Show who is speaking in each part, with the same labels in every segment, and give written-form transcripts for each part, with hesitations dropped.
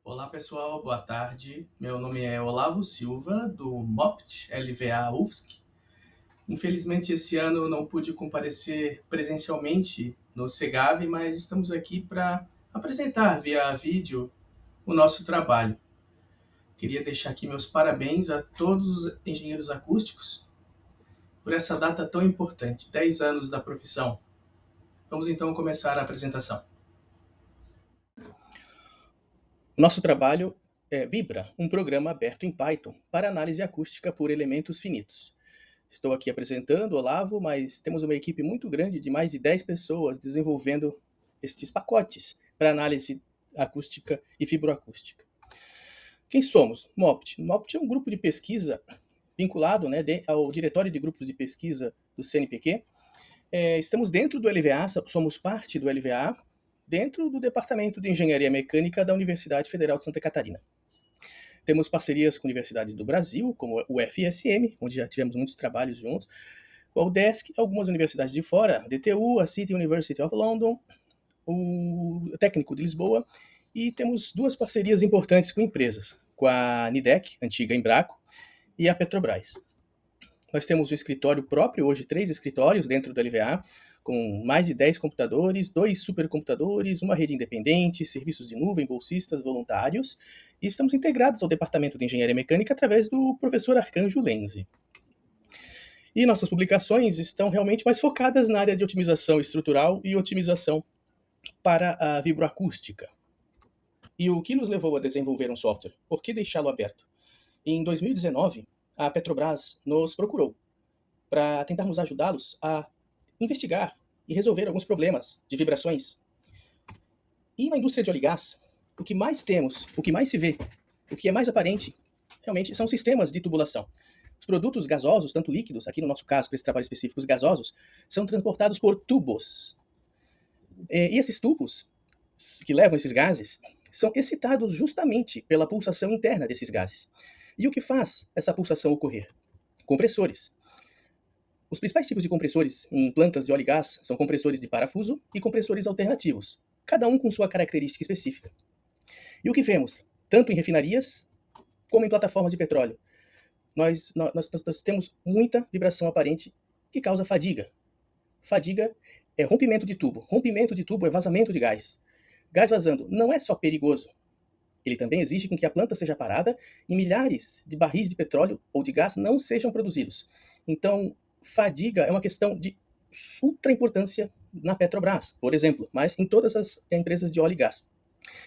Speaker 1: Olá pessoal, boa tarde. Meu nome é Olavo Silva, do MOPT LVA UFSC. Infelizmente esse ano eu não pude comparecer presencialmente no SEGAV, mas estamos aqui para apresentar via vídeo o nosso trabalho. Queria deixar aqui meus parabéns a todos os engenheiros acústicos por essa data tão importante, 10 anos da profissão. Vamos então começar a apresentação. Nosso trabalho é Vibra, um programa aberto em Python para análise acústica por elementos finitos. Estou aqui apresentando o Olavo, mas temos uma equipe muito grande de mais de 10 pessoas desenvolvendo estes pacotes para análise acústica e fibroacústica. Quem somos? MOPT. MOPT é um grupo de pesquisa vinculado ao Diretório de Grupos de Pesquisa do CNPq. Estamos dentro do LVA, somos parte do LVA, dentro do Departamento de Engenharia Mecânica da Universidade Federal de Santa Catarina. Temos parcerias com universidades do Brasil, como o FSM, onde já tivemos muitos trabalhos juntos, o UDESC, algumas universidades de fora, a DTU, a City University of London, o Técnico de Lisboa, e temos duas parcerias importantes com empresas, com a Nidec, antiga Embraco, e a Petrobras. Nós temos um escritório próprio, hoje 3 escritórios dentro do LVA, com mais de 10 computadores, 2 supercomputadores, uma rede independente, serviços de nuvem, bolsistas, voluntários, e estamos integrados ao Departamento de Engenharia Mecânica através do professor Arcanjo Lenzi. E nossas publicações estão realmente mais focadas na área de otimização estrutural e otimização para a vibroacústica. E o que nos levou a desenvolver um software? Por que deixá-lo aberto? Em 2019, a Petrobras nos procurou para tentarmos ajudá-los a investigar e resolver alguns problemas de vibrações. E na indústria de óleo e gás, o que mais temos, o que mais se vê, o que é mais aparente, realmente são sistemas de tubulação. Os produtos gasosos, tanto líquidos, aqui no nosso caso, para esse trabalho específico, os gasosos, são transportados por tubos. E esses tubos que levam esses gases são excitados justamente pela pulsação interna desses gases. E o que faz essa pulsação ocorrer? Compressores. Os principais tipos de compressores em plantas de óleo e gás são compressores de parafuso e compressores alternativos, cada um com sua característica específica. E o que vemos, tanto em refinarias como em plataformas de petróleo? Nós temos muita vibração aparente que causa fadiga. Fadiga é rompimento de tubo. Rompimento de tubo é vazamento de gás. Gás vazando não é só perigoso, ele também exige com que a planta seja parada e milhares de barris de petróleo ou de gás não sejam produzidos. Então, fadiga é uma questão de ultra importância na Petrobras, por exemplo, mas em todas as empresas de óleo e gás.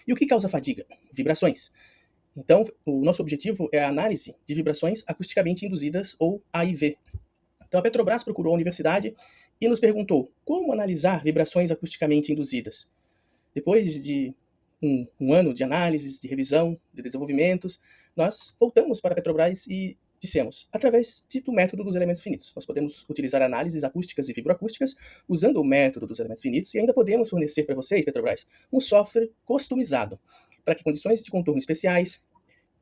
Speaker 1: E o que causa fadiga? Vibrações. Então, o nosso objetivo é a análise de vibrações acusticamente induzidas, ou AIV. Então, a Petrobras procurou a universidade e nos perguntou como analisar vibrações acusticamente induzidas. Depois de um ano de análises, de revisão, de desenvolvimentos, nós voltamos para a Petrobras e dissemos, através do método dos elementos finitos. Nós podemos utilizar análises acústicas e fibroacústicas usando o método dos elementos finitos e ainda podemos fornecer para vocês, Petrobras, um software customizado para que condições de contorno especiais,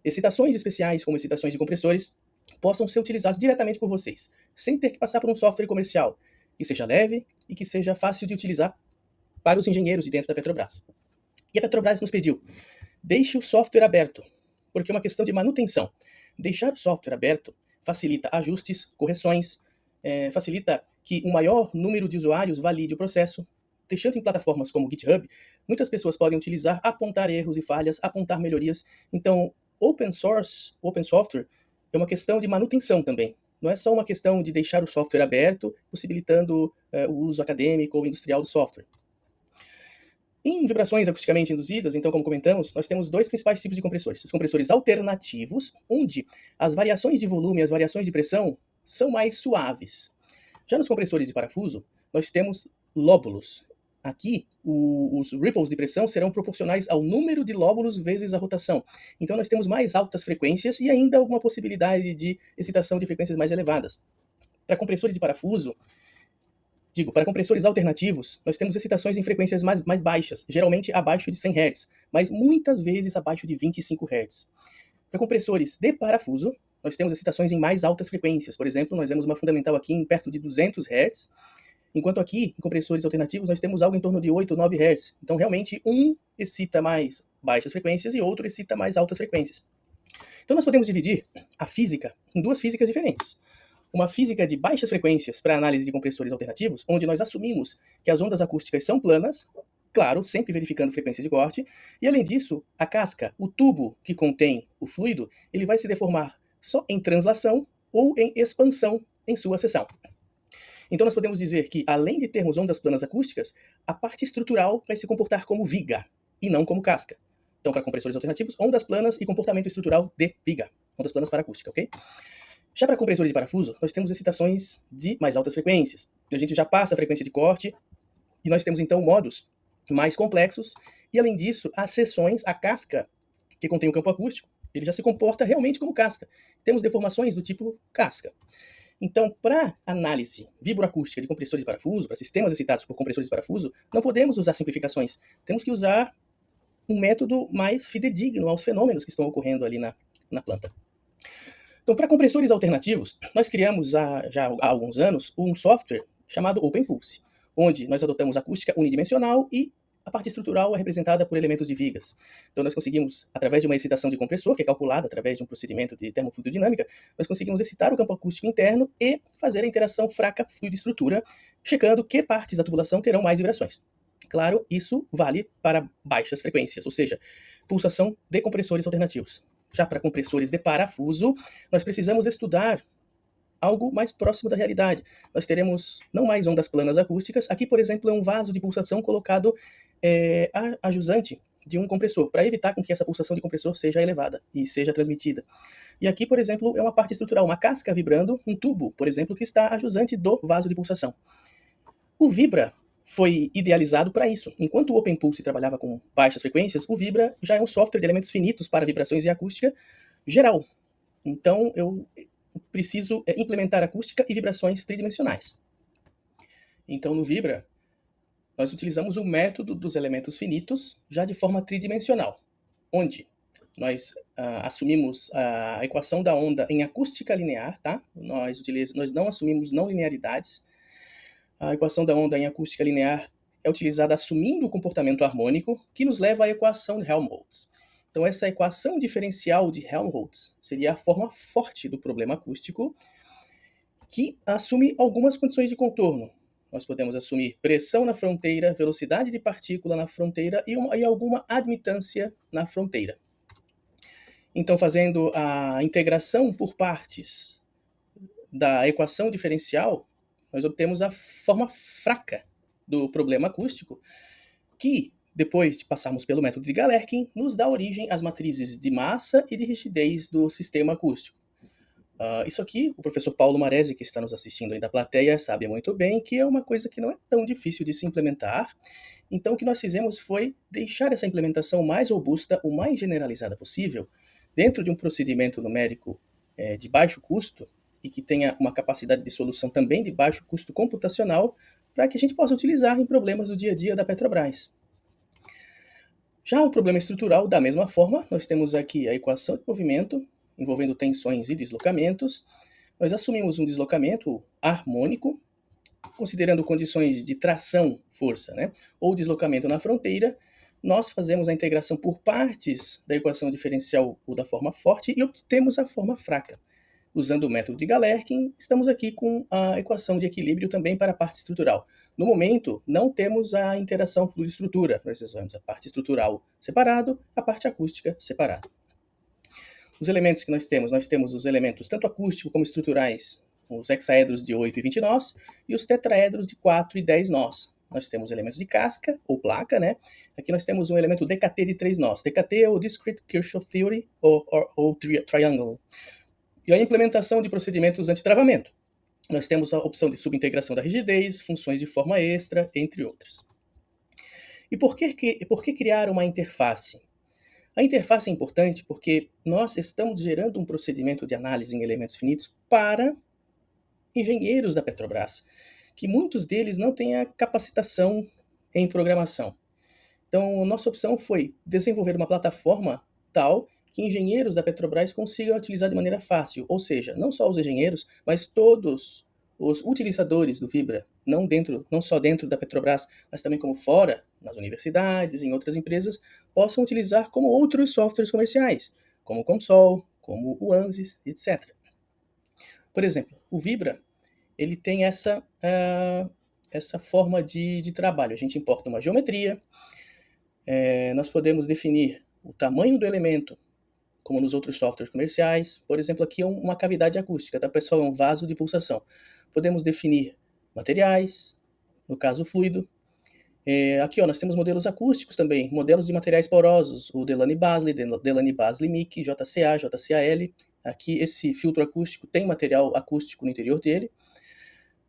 Speaker 1: excitações especiais, como excitações de compressores, possam ser utilizados diretamente por vocês, sem ter que passar por um software comercial, que seja leve e que seja fácil de utilizar para os engenheiros de dentro da Petrobras. E a Petrobras nos pediu, deixe o software aberto, porque é uma questão de manutenção. Deixar o software aberto facilita ajustes, correções, facilita que um maior número de usuários valide o processo. Deixando em plataformas como o GitHub, muitas pessoas podem utilizar, apontar erros e falhas, apontar melhorias. Então, open source, open software, é uma questão de manutenção também. Não é só uma questão de deixar o software aberto, possibilitando o uso acadêmico ou industrial do software. Em vibrações acusticamente induzidas, então, como comentamos, nós temos 2 principais tipos de compressores. Os compressores alternativos, onde as variações de volume e as variações de pressão são mais suaves. Já nos compressores de parafuso, nós temos lóbulos. Aqui, os ripples de pressão serão proporcionais ao número de lóbulos vezes a rotação. Então, nós temos mais altas frequências e ainda alguma possibilidade de excitação de frequências mais elevadas. Para compressores de parafuso, para compressores alternativos, nós temos excitações em frequências mais baixas, geralmente abaixo de 100 Hz, mas muitas vezes abaixo de 25 Hz. Para compressores de parafuso, nós temos excitações em mais altas frequências. Por exemplo, nós vemos uma fundamental aqui em perto de 200 Hz, enquanto aqui, em compressores alternativos, nós temos algo em torno de 8 ou 9 Hz. Então, realmente, um excita mais baixas frequências e outro excita mais altas frequências. Então nós podemos dividir a física em duas físicas diferentes. Uma física de baixas frequências para análise de compressores alternativos, onde nós assumimos que as ondas acústicas são planas, claro, sempre verificando frequências de corte, e além disso, a casca, o tubo que contém o fluido, ele vai se deformar só em translação ou em expansão em sua seção. Então nós podemos dizer que, além de termos ondas planas acústicas, a parte estrutural vai se comportar como viga e não como casca. Então, para compressores alternativos, ondas planas e comportamento estrutural de viga. Ondas planas para acústica, ok? Já para compressores de parafuso, nós temos excitações de mais altas frequências. A gente já passa a frequência de corte e nós temos então modos mais complexos. E além disso, as seções, a casca que contém o campo acústico, ele já se comporta realmente como casca. Temos deformações do tipo casca. Então, para análise vibroacústica de compressores de parafuso, para sistemas excitados por compressores de parafuso, não podemos usar simplificações. Temos que usar um método mais fidedigno aos fenômenos que estão ocorrendo ali na planta. Então, para compressores alternativos, nós criamos já há alguns anos um software chamado OpenPulse, onde nós adotamos acústica unidimensional e a parte estrutural é representada por elementos de vigas. Então nós conseguimos, através de uma excitação de compressor, que é calculada através de um procedimento de termofluidodinâmica, nós conseguimos excitar o campo acústico interno e fazer a interação fraca fluido-estrutura, checando que partes da tubulação terão mais vibrações. Claro, isso vale para baixas frequências, ou seja, pulsação de compressores alternativos. Já para compressores de parafuso, nós precisamos estudar algo mais próximo da realidade. Nós teremos não mais ondas planas acústicas. Aqui, por exemplo, é um vaso de pulsação colocado a jusante de um compressor, para evitar com que essa pulsação de compressor seja elevada e seja transmitida. E aqui, por exemplo, é uma parte estrutural, uma casca vibrando, um tubo, por exemplo, que está a jusante do vaso de pulsação. O Vibra foi idealizado para isso. Enquanto o OpenPulse trabalhava com baixas frequências, o Vibra já é um software de elementos finitos para vibrações e acústica geral. Então, eu preciso implementar acústica e vibrações tridimensionais. Então, no Vibra, nós utilizamos o método dos elementos finitos já de forma tridimensional, onde nós assumimos a equação da onda em acústica linear, tá? Nós não assumimos não linearidades. A equação da onda em acústica linear é utilizada assumindo o comportamento harmônico, que nos leva à equação de Helmholtz. Então, essa equação diferencial de Helmholtz seria a forma forte do problema acústico, que assume algumas condições de contorno. Nós podemos assumir pressão na fronteira, velocidade de partícula na fronteira e alguma admitância na fronteira. Então, fazendo a integração por partes da equação diferencial, nós obtemos a forma fraca do problema acústico, que, depois de passarmos pelo método de Galerkin, nos dá origem às matrizes de massa e de rigidez do sistema acústico. Isso aqui, o professor Paulo Maresi, que está nos assistindo aí da plateia, sabe muito bem que é uma coisa que não é tão difícil de se implementar. Então, o que nós fizemos foi deixar essa implementação mais robusta, o mais generalizada possível, dentro de um procedimento numérico de baixo custo e que tenha uma capacidade de solução também de baixo custo computacional, para que a gente possa utilizar em problemas do dia a dia da Petrobras. Já o problema estrutural, da mesma forma, nós temos aqui a equação de movimento, envolvendo tensões e deslocamentos. Nós assumimos um deslocamento harmônico, considerando condições de tração, força, né? Ou deslocamento na fronteira. Nós fazemos a integração por partes da equação diferencial ou da forma forte e obtemos a forma fraca. Usando o método de Galerkin, estamos aqui com a equação de equilíbrio também para a parte estrutural. No momento, não temos a interação fluido-estrutura. Nós usamos a parte estrutural separado, a parte acústica separado. Os elementos que nós temos os elementos tanto acústicos como estruturais, os hexaedros de 8 e 20 nós, e os tetraedros de 4 e 10 nós. Nós temos elementos de casca, ou placa, né? Aqui nós temos um elemento DKT de 3 nós. DKT é o Discrete Kirchhoff Theory, ou Triangle. E a implementação de procedimentos antitravamento. Nós temos a opção de subintegração da rigidez, funções de forma extra, entre outras. E por que criar uma interface? A interface é importante porque nós estamos gerando um procedimento de análise em elementos finitos para engenheiros da Petrobras, que muitos deles não têm a capacitação em programação. Então, nossa opção foi desenvolver uma plataforma tal que engenheiros da Petrobras consigam utilizar de maneira fácil, ou seja, não só os engenheiros, mas todos os utilizadores do Vibra, não só dentro da Petrobras, mas também como fora, nas universidades, em outras empresas, possam utilizar como outros softwares comerciais, como o Console, como o ANSYS, etc. Por exemplo, o Vibra, ele tem essa forma de trabalho. A gente importa uma geometria, nós podemos definir o tamanho do elemento, como nos outros softwares comerciais. Por exemplo, aqui é uma cavidade acústica, tá, pessoal? É um vaso de pulsação. Podemos definir materiais, no caso, o fluido. Aqui, ó, nós temos modelos acústicos também, modelos de materiais porosos, o Delaney-Basley, Delaney-Basley-Mick, JCA, JCAL. Aqui, esse filtro acústico tem material acústico no interior dele.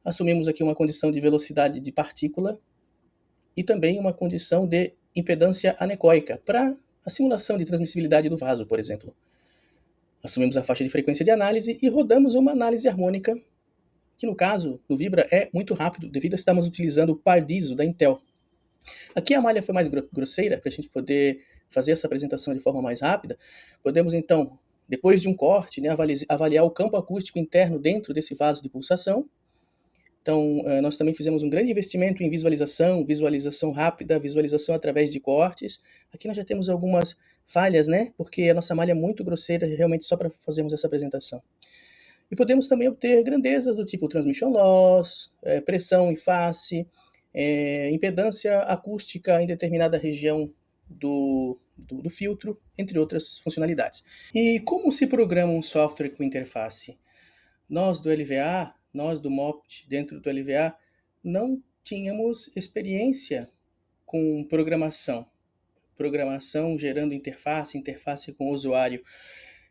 Speaker 1: Assumimos aqui uma condição de velocidade de partícula e também uma condição de impedância anecoica, para a simulação de transmissibilidade do vaso, por exemplo. Assumimos a faixa de frequência de análise e rodamos uma análise harmônica, que no caso, no Vibra, é muito rápido, devido a estarmos utilizando o Pardiso da Intel. Aqui a malha foi mais grosseira, para a gente poder fazer essa apresentação de forma mais rápida. Podemos então, depois de um corte, né, avaliar o campo acústico interno dentro desse vaso de pulsação. Então, nós também fizemos um grande investimento em visualização rápida, visualização através de cortes. Aqui nós já temos algumas falhas, né? Porque a nossa malha é muito grosseira, realmente só para fazermos essa apresentação. E podemos também obter grandezas do tipo transmission loss, pressão em face, impedância acústica em determinada região do filtro, entre outras funcionalidades. E como se programa um software com interface? Nós do LVA, nós do MOPT dentro do LVA, não tínhamos experiência com programação gerando interface com o usuário.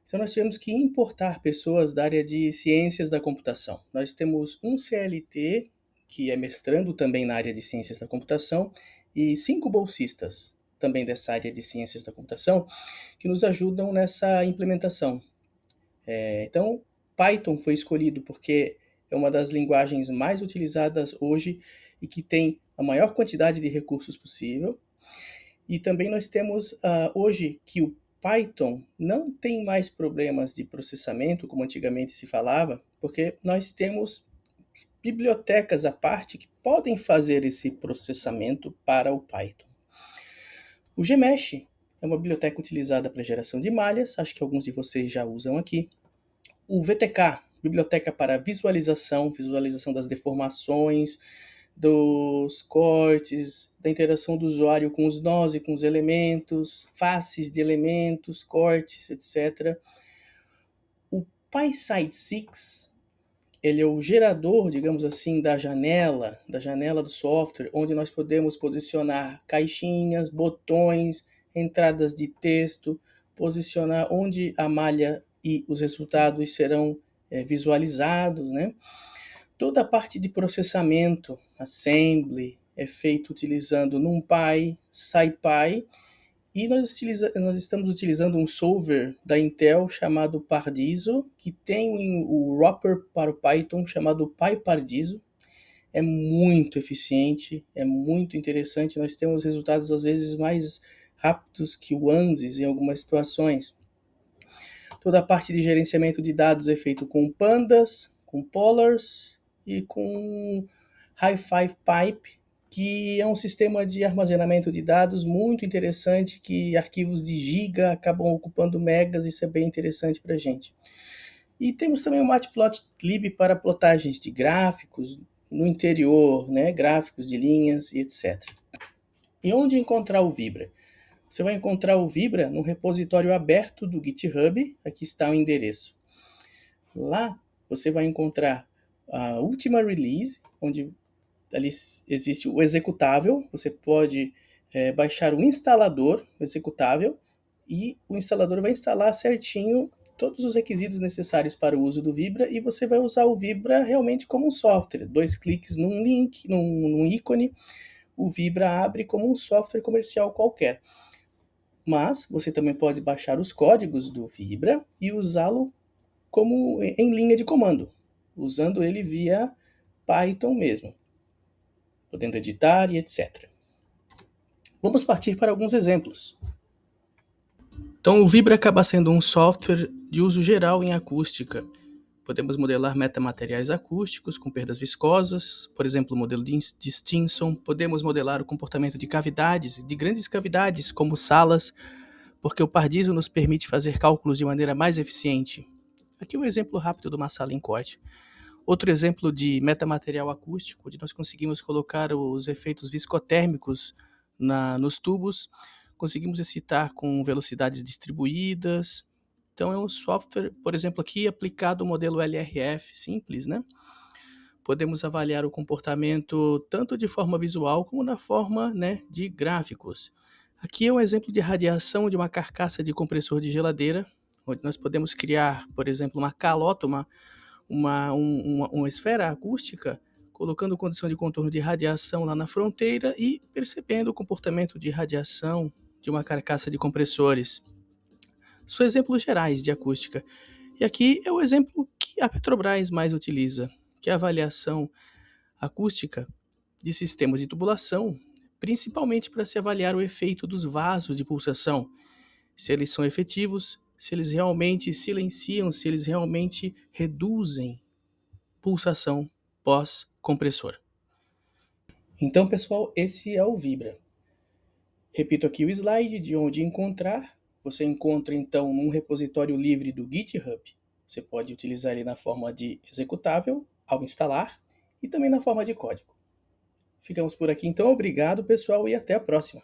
Speaker 1: Então nós tivemos que importar pessoas da área de ciências da computação. Nós temos um CLT, que é mestrando também na área de ciências da computação, e 5 bolsistas, também dessa área de ciências da computação, que nos ajudam nessa implementação. Então, Python foi escolhido porque é uma das linguagens mais utilizadas hoje e que tem a maior quantidade de recursos possível. E também nós temos hoje que o Python não tem mais problemas de processamento, como antigamente se falava, porque nós temos bibliotecas à parte que podem fazer esse processamento para o Python. O Gmesh é uma biblioteca utilizada para geração de malhas, acho que alguns de vocês já usam aqui. O VTK, biblioteca para visualização das deformações, dos cortes, da interação do usuário com os nós e com os elementos, faces de elementos, cortes, etc. O PySide6, ele é o gerador, digamos assim, da janela do software, onde nós podemos posicionar caixinhas, botões, entradas de texto, posicionar onde a malha e os resultados serão visualizados, né? Toda a parte de processamento, assembly, é feito utilizando NumPy, SciPy, e nós estamos utilizando um solver da Intel chamado Pardiso, que tem o wrapper para o Python chamado PyPardiso. É muito eficiente, é muito interessante, nós temos resultados às vezes mais rápidos que o ANSYS em algumas situações. Toda a parte de gerenciamento de dados é feito com Pandas, com Polars e com Hi5 Pipe, que é um sistema de armazenamento de dados muito interessante, que arquivos de giga acabam ocupando megas, isso é bem interessante para a gente. E temos também o Matplotlib para plotagens de gráficos no interior, né, gráficos de linhas e etc. E onde encontrar o Vibra? Você vai encontrar o Vibra no repositório aberto do GitHub, aqui está o endereço. Lá você vai encontrar a última release, onde ali existe o executável, você pode baixar o instalador, o executável, e o instalador vai instalar certinho todos os requisitos necessários para o uso do Vibra, e você vai usar o Vibra realmente como um software. 2 cliques num link, num ícone, o Vibra abre como um software comercial qualquer. Mas você também pode baixar os códigos do Vibra e usá-lo como em linha de comando, usando ele via Python mesmo, podendo editar e etc. Vamos partir para alguns exemplos. Então, o Vibra acaba sendo um software de uso geral em acústica, Podemos modelar metamateriais acústicos com perdas viscosas, por exemplo, o modelo de Stinson. Podemos modelar o comportamento de cavidades, de grandes cavidades, como salas, porque o Pardiso nos permite fazer cálculos de maneira mais eficiente. Aqui um exemplo rápido de uma sala em corte. Outro exemplo de metamaterial acústico, onde nós conseguimos colocar os efeitos viscotérmicos nos tubos, conseguimos excitar com velocidades distribuídas. Então é um software, por exemplo, aqui aplicado o modelo LRF simples, né? Podemos avaliar o comportamento tanto de forma visual como na forma, né, de gráficos. Aqui é um exemplo de radiação de uma carcaça de compressor de geladeira, onde nós podemos criar, por exemplo, uma calota, uma esfera acústica, colocando condição de contorno de radiação lá na fronteira e percebendo o comportamento de radiação de uma carcaça de compressores. São exemplos gerais de acústica. E aqui é o exemplo que a Petrobras mais utiliza, que é a avaliação acústica de sistemas de tubulação, principalmente para se avaliar o efeito dos vasos de pulsação, se eles são efetivos, se eles realmente silenciam, se eles realmente reduzem pulsação pós-compressor. Então, pessoal, esse é o Vibra. Repito aqui o slide de onde encontrar. Você encontra, então, num repositório livre do GitHub. Você pode utilizar ele na forma de executável, ao instalar, e também na forma de código. Ficamos por aqui, então. Obrigado, pessoal, e até a próxima.